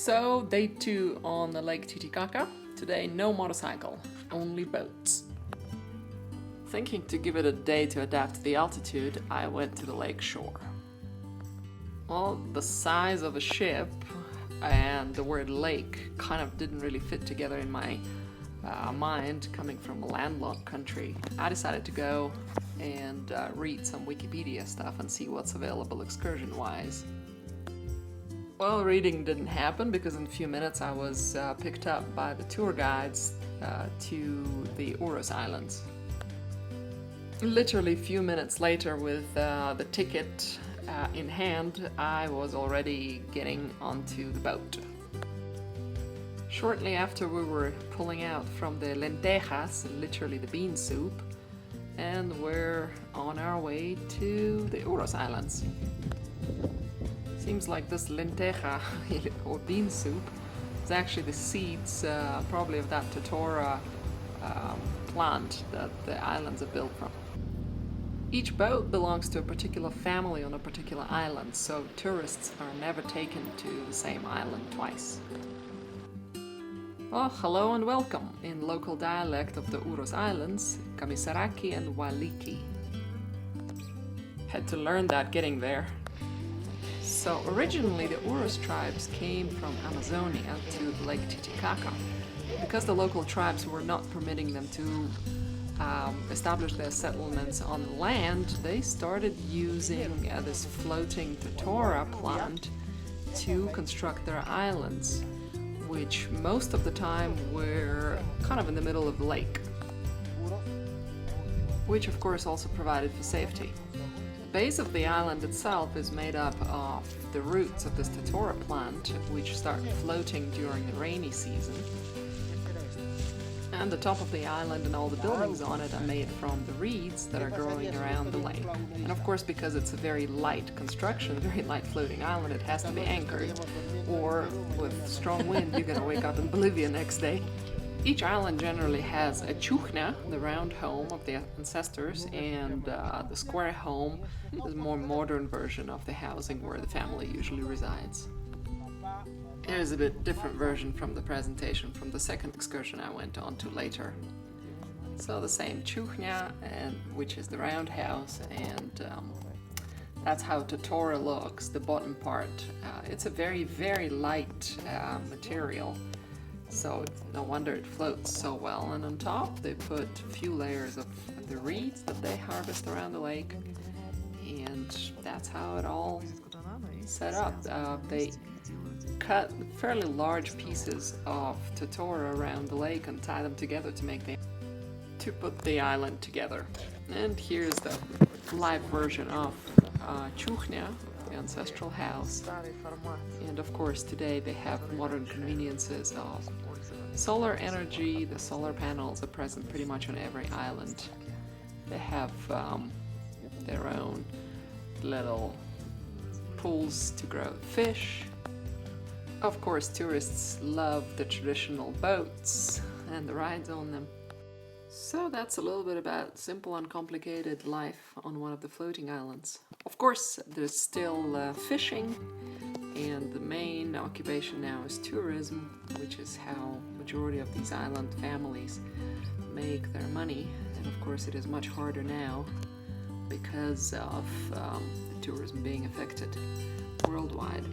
So, day 2 on the Lake Titicaca. Today, no motorcycle, only boats. Thinking to give it a day to adapt to the altitude, I went to the lake shore. Well, the size of a ship and the word lake kind of didn't really fit together in my mind, coming from a landlocked country. I decided to go and read some Wikipedia stuff and see what's available excursion-wise. Well, reading didn't happen because in a few minutes I was picked up by the tour guides to the Uros Islands. Literally a few minutes later, with the ticket in hand, I was already getting onto the boat. Shortly after, we were pulling out from the lentejas, literally the bean soup, and we're on our way to the Uros Islands. Seems like this lenteja, or bean soup, is actually the seeds, probably of that totora plant that the islands are built from. Each boat belongs to a particular family on a particular island, so tourists are never taken to the same island twice. Well, hello and welcome in local dialect of the Uros Islands, Kamisaraki and Waliki. Had to learn that getting there. So originally the Uros tribes came from Amazonia to Lake Titicaca. Because the local tribes were not permitting them to establish their settlements on land, they started using this floating totora plant to construct their islands, which most of the time were kind of in the middle of the lake, which of course also provided for safety. The base of the island itself is made up of the roots of this totora plant, which start floating during the rainy season. And the top of the island and all the buildings on it are made from the reeds that are growing around the lake. And of course, because it's a very light construction, very light floating island, it has to be anchored, or with strong wind you're gonna wake up in Bolivia next day. Each island generally has a chukna, the round home of the ancestors, and the square home is a more modern version of the housing where the family usually resides. Here's a bit different version from the presentation from the second excursion I went on to later. So the same chukna, which is the round house, and that's how totora looks, the bottom part. It's a very, very light material, so no wonder it floats so well. And on top they put a few layers of the reeds that they harvest around the lake, and that's how it all set up. They cut fairly large pieces of totora around the lake and tie them together to put the island together. And here's the live version of Chuknya, the ancestral house. And of course today they have modern conveniences of solar energy. The solar panels are present pretty much on every island. They have their own little pools to grow fish. Of course, tourists love the traditional boats and the rides on them. So that's a little bit about simple, uncomplicated life on one of the floating islands. Of course, there's still fishing, and the main occupation now is tourism, which is how majority of these island families make their money. And of course, it is much harder now because of the tourism being affected worldwide.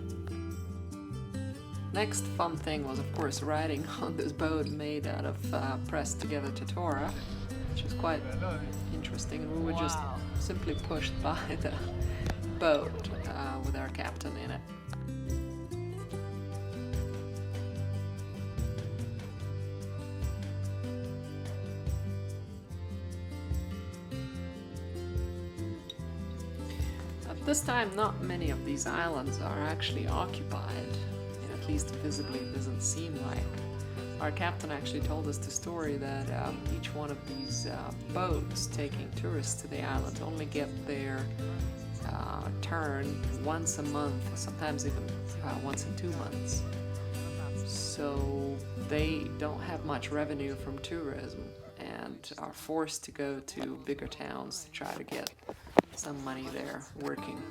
Next fun thing was, of course, riding on this boat made out of pressed together totora, which is quite interesting. And we were just simply pushed by the boat with our captain in it. At this time, not many of these islands are actually occupied. At least visibly it doesn't seem like. Our captain actually told us the story that each one of these boats taking tourists to the island only get their turn once a month, sometimes even once in 2 months. So they don't have much revenue from tourism and are forced to go to bigger towns to try to get some money there working.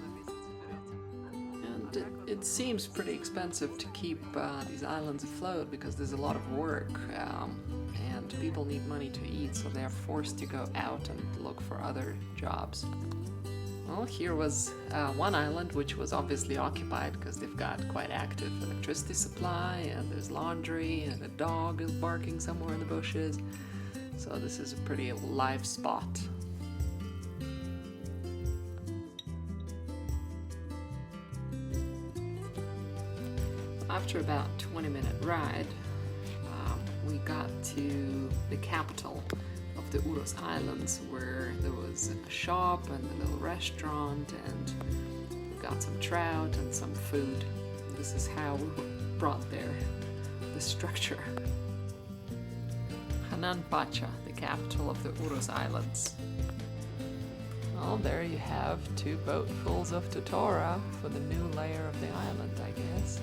And it seems pretty expensive to keep these islands afloat because there's a lot of work and people need money to eat, so they're forced to go out and look for other jobs. Well, here was one island which was obviously occupied because they've got quite active electricity supply, and there's laundry, and a dog is barking somewhere in the bushes. So this is a pretty live spot. After about a 20-minute ride, we got to the capital of the Uros Islands, where there was a shop and a little restaurant, and we got some trout and some food. This is how we were brought there, the structure. Pacha, the capital of the Uros Islands. Well, there you have 2 boatfuls of totora for the new layer of the island, I guess.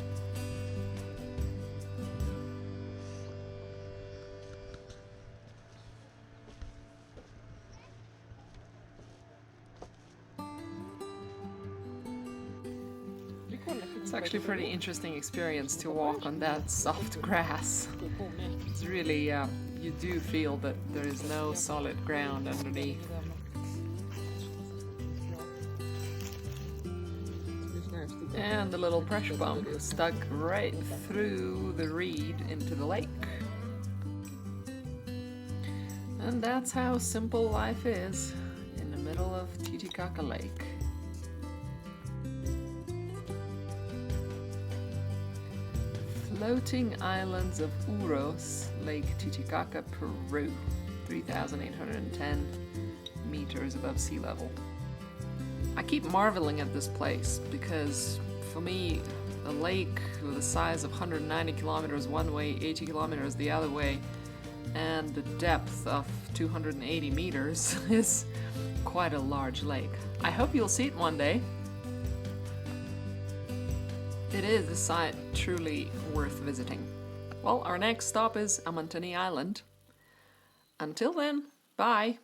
It's actually a pretty interesting experience to walk on that soft grass. It's really, you do feel that there is no solid ground underneath. And the little pressure pump stuck right through the reed into the lake. And that's how simple life is in the middle of Titicaca Lake. Floating Islands of Uros, Lake Titicaca, Peru, 3,810 meters above sea level. I keep marveling at this place because, for me, a lake with the size of 190 kilometers one way, 80 kilometers the other way, and the depth of 280 meters is quite a large lake. I hope you'll see it one day. It is a site truly worth visiting. Well, our next stop is Amantani Island. Until then, bye!